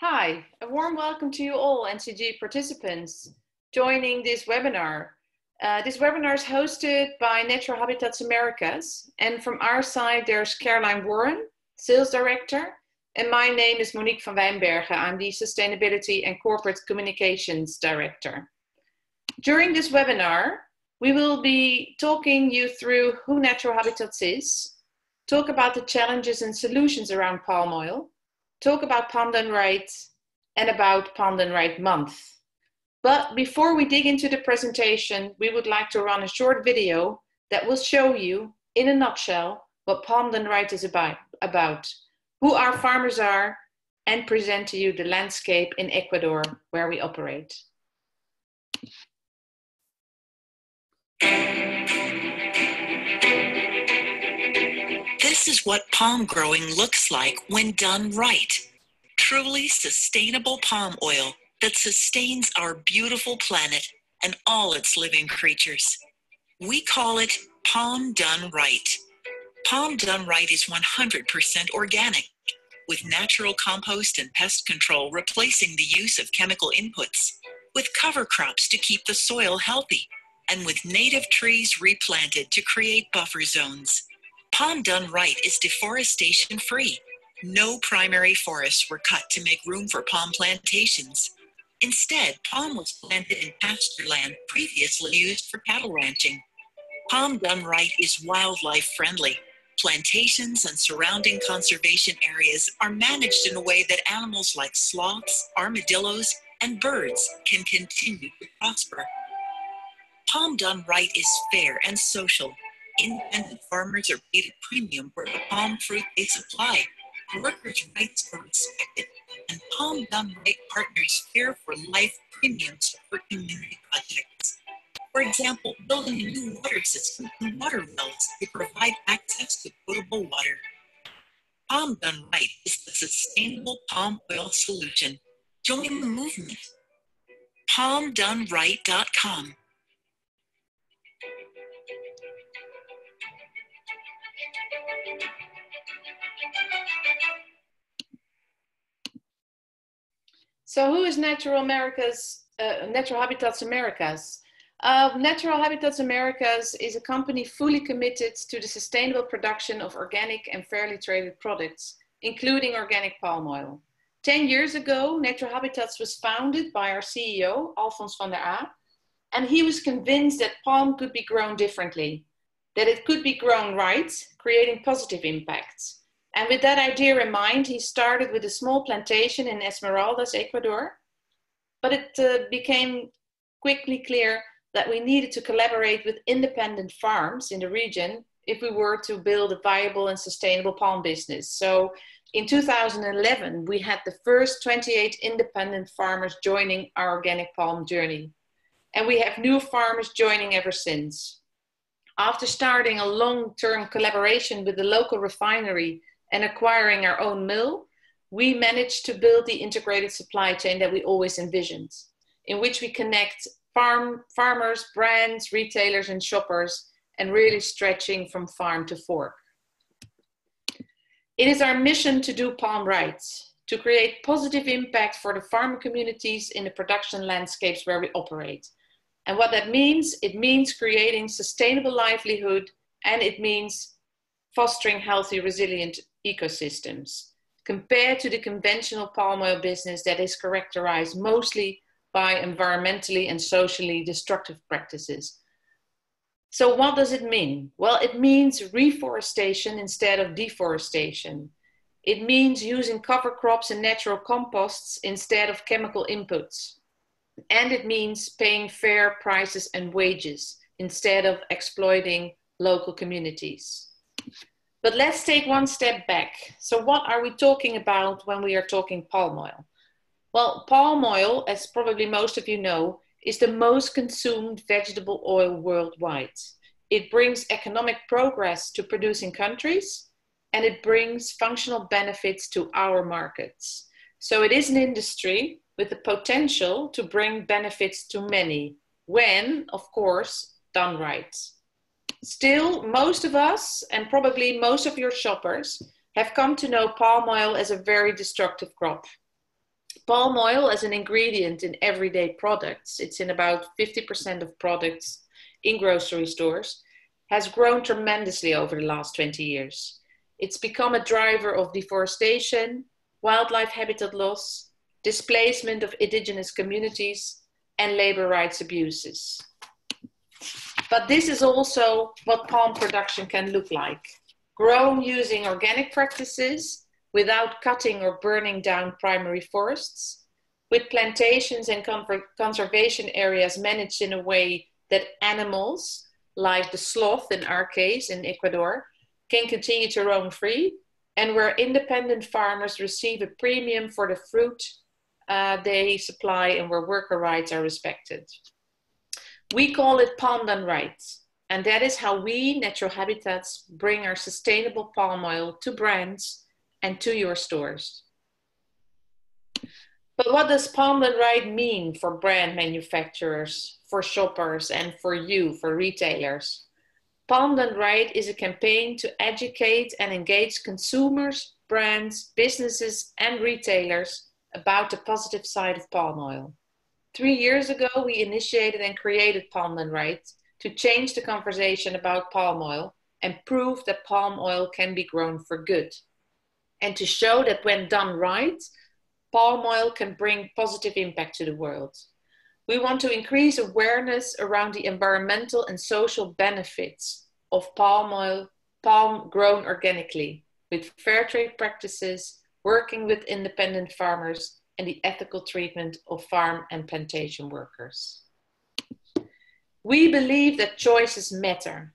Hi, a warm welcome to you all NCG participants joining this webinar. This webinar is hosted by Natural Habitats Americas, and from our side there's Caroline Warren, Sales Director, and my name is Monique van Wijnbergen. I'm the Sustainability and Corporate Communications Director. During this webinar, we will be talking you through who Natural Habitats is, talk about the challenges and solutions around palm oil, talk about Palm Done Right, and about Palm Done Right Month. But before we dig into the presentation, we would like to run a short video that will show you, in a nutshell, what Palm Done Right is about, who our farmers are, and present to you the landscape in Ecuador where we operate. This is what palm growing looks like when done right. Truly sustainable palm oil that sustains our beautiful planet and all its living creatures. We call it Palm Done Right. Palm Done Right is 100% organic, with natural compost and pest control replacing the use of chemical inputs, with cover crops to keep the soil healthy, and with native trees replanted to create buffer zones. Palm Done Right is deforestation-free. No primary forests were cut to make room for palm plantations. Instead, palm was planted in pasture land previously used for cattle ranching. Palm Done Right is wildlife-friendly. Plantations and surrounding conservation areas are managed in a way that animals like sloths, armadillos, and birds can continue to prosper. Palm Done Right is fair and social. Independent farmers are paid a premium for the palm fruit they supply. Workers' rights are respected, and Palm Done Right partners Fair for Life premiums for community projects. For example, building a new water system and water wells to provide access to potable water. Palm Done Right is the sustainable palm oil solution. Join the movement. PalmDoneRight.com. So who is Natural Habitats Americas? Natural Habitats Americas is a company fully committed to the sustainable production of organic and fairly traded products, including organic palm oil. 10 years ago, Natural Habitats was founded by our CEO, Alfons van der A, and he was convinced that palm could be grown differently, that it could be grown right, creating positive impacts. And with that idea in mind, he started with a small plantation in Esmeraldas, Ecuador. But it became quickly clear that we needed to collaborate with independent farms in the region if we were to build a viable and sustainable palm business. So in 2011, we had the first 28 independent farmers joining our organic palm journey. And we have new farmers joining ever since. After starting a long-term collaboration with the local refinery and acquiring our own mill, we managed to build the integrated supply chain that we always envisioned, in which we connect farmers, brands, retailers, and shoppers, and really stretching from farm to fork. It is our mission to do palm right, to create positive impact for the farmer communities in the production landscapes where we operate. And what that means, it means creating sustainable livelihood, and it means fostering healthy, resilient ecosystems, compared to the conventional palm oil business that is characterized mostly by environmentally and socially destructive practices. So what does it mean? Well, it means reforestation instead of deforestation. It means using cover crops and natural composts instead of chemical inputs. And it means paying fair prices and wages instead of exploiting local communities. But let's take one step back. So what are we talking about when we are talking palm oil? Well, palm oil, as probably most of you know, is the most consumed vegetable oil worldwide. It brings economic progress to producing countries, and it brings functional benefits to our markets. So it is an industry with the potential to bring benefits to many, when, of course, done right. Still, most of us, and probably most of your shoppers, have come to know palm oil as a very destructive crop. Palm oil as an ingredient in everyday products, it's in about 50% of products in grocery stores, has grown tremendously over the last 20 years. It's become a driver of deforestation, wildlife habitat loss, displacement of indigenous communities, and labor rights abuses. But this is also what palm production can look like. Grown using organic practices without cutting or burning down primary forests, with plantations and conservation areas managed in a way that animals, like the sloth in our case in Ecuador, can continue to roam free, and where independent farmers receive a premium for the fruit they supply and where worker rights are respected. We call it palm done right, and that is how we, Natural Habitats, bring our sustainable palm oil to brands and to your stores. But what does palm done right mean for brand manufacturers, for shoppers, and for you, for retailers? Palm Done Right is a campaign to educate and engage consumers, brands, businesses, and retailers about the positive side of palm oil. 3 years ago, we initiated and created Palm Done Right to change the conversation about palm oil and prove that palm oil can be grown for good. And to show that when done right, palm oil can bring positive impact to the world. We want to increase awareness around the environmental and social benefits of palm oil, palm grown organically, with fair trade practices, working with independent farmers, and the ethical treatment of farm and plantation workers. We believe that choices matter,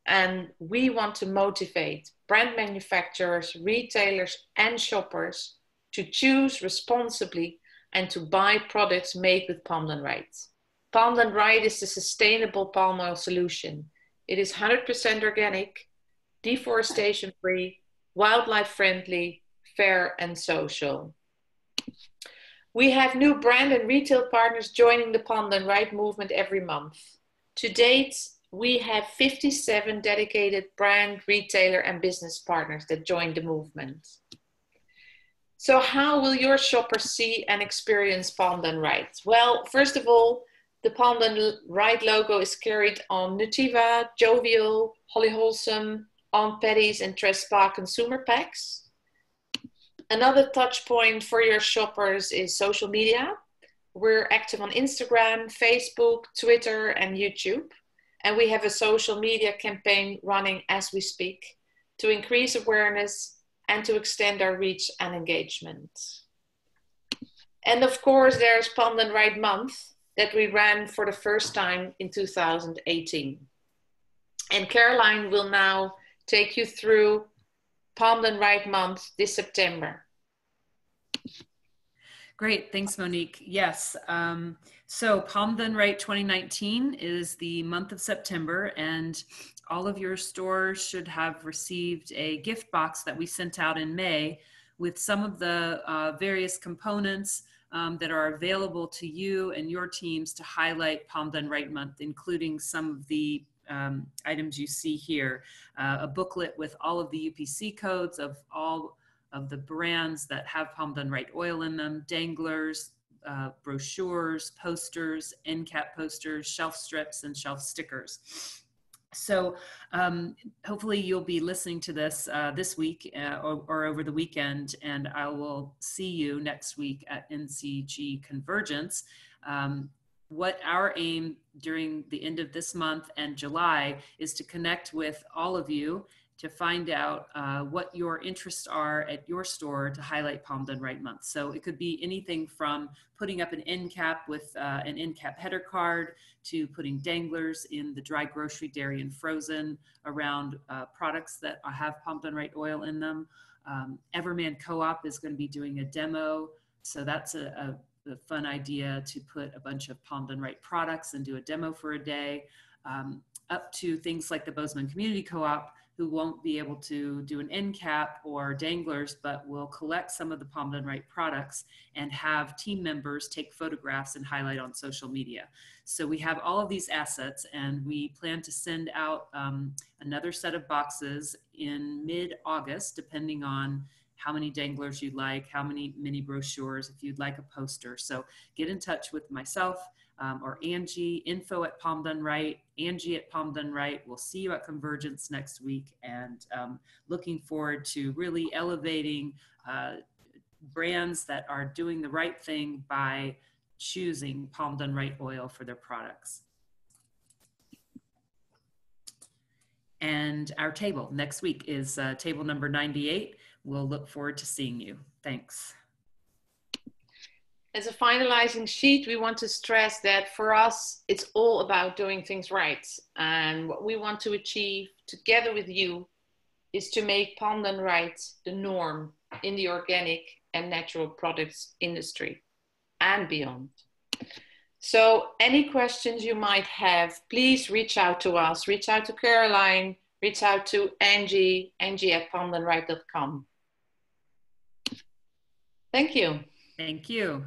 and we want to motivate brand manufacturers, retailers, and shoppers to choose responsibly and to buy products made with Palm Done Right. Palm Done Right is the sustainable palm oil solution. It is 100% organic, deforestation free, wildlife friendly, fair and social. We have new brand and retail partners joining the Palm Done Right movement every month. To date, we have 57 dedicated brand, retailer and business partners that joined the movement. So how will your shoppers see and experience Palm Done Right? Well, first of all, the Palm Done Right logo is carried on Nutiva, Jovial, Holly Wholesome, On Patties and Trespa consumer packs. Another touch point for your shoppers is social media. We're active on Instagram, Facebook, Twitter, and YouTube. And we have a social media campaign running as we speak to increase awareness and to extend our reach and engagement. And of course, there's Palm Done Right Month that we ran for the first time in 2018. And Caroline will now take you through Palm Done Right Month this September. Great, thanks Monique. Yes, so Palm Done Right 2019 is the month of September, and all of your stores should have received a gift box that we sent out in May with some of the various components that are available to you and your teams to highlight Palm Done Right Month, including some of the items you see here. A booklet with all of the UPC codes of all of the brands that have Palm Done Right oil in them, danglers, brochures, posters, end cap posters, shelf strips, and shelf stickers. So hopefully you'll be listening to this this week or over the weekend, and I will see you next week at NCG Convergence. What our aim during the end of this month and July is to connect with all of you to find out what your interests are at your store to highlight Palm Done Right Month. So it could be anything from putting up an end cap with an end cap header card to putting danglers in the dry grocery, dairy, and frozen around products that have Palm Done Right oil in them. Everman Co-op is going to be doing a demo. So that's a fun idea to put a bunch of Palm Done Right products and do a demo for a day, up to things like the Bozeman Community Co-op, who won't be able to do an end cap or danglers, but will collect some of the Palm Done Right products and have team members take photographs and highlight on social media. So we have all of these assets, and we plan to send out another set of boxes in mid-August, depending on how many danglers you'd like, how many mini brochures, if you'd like a poster. So get in touch with myself or Angie, info@PalmDoneRight, Angie@PalmDoneRight. We'll see you at Convergence next week, and looking forward to really elevating brands that are doing the right thing by choosing Palm Done Right oil for their products. And our table next week is table number 98. We'll look forward to seeing you. Thanks. As a finalizing sheet, we want to stress that for us, it's all about doing things right. And what we want to achieve together with you is to make Palm Done Right the norm in the organic and natural products industry and beyond. So any questions you might have, please reach out to us, reach out to Caroline, reach out to Angie, Angie@palmdoneright.com. Thank you. Thank you.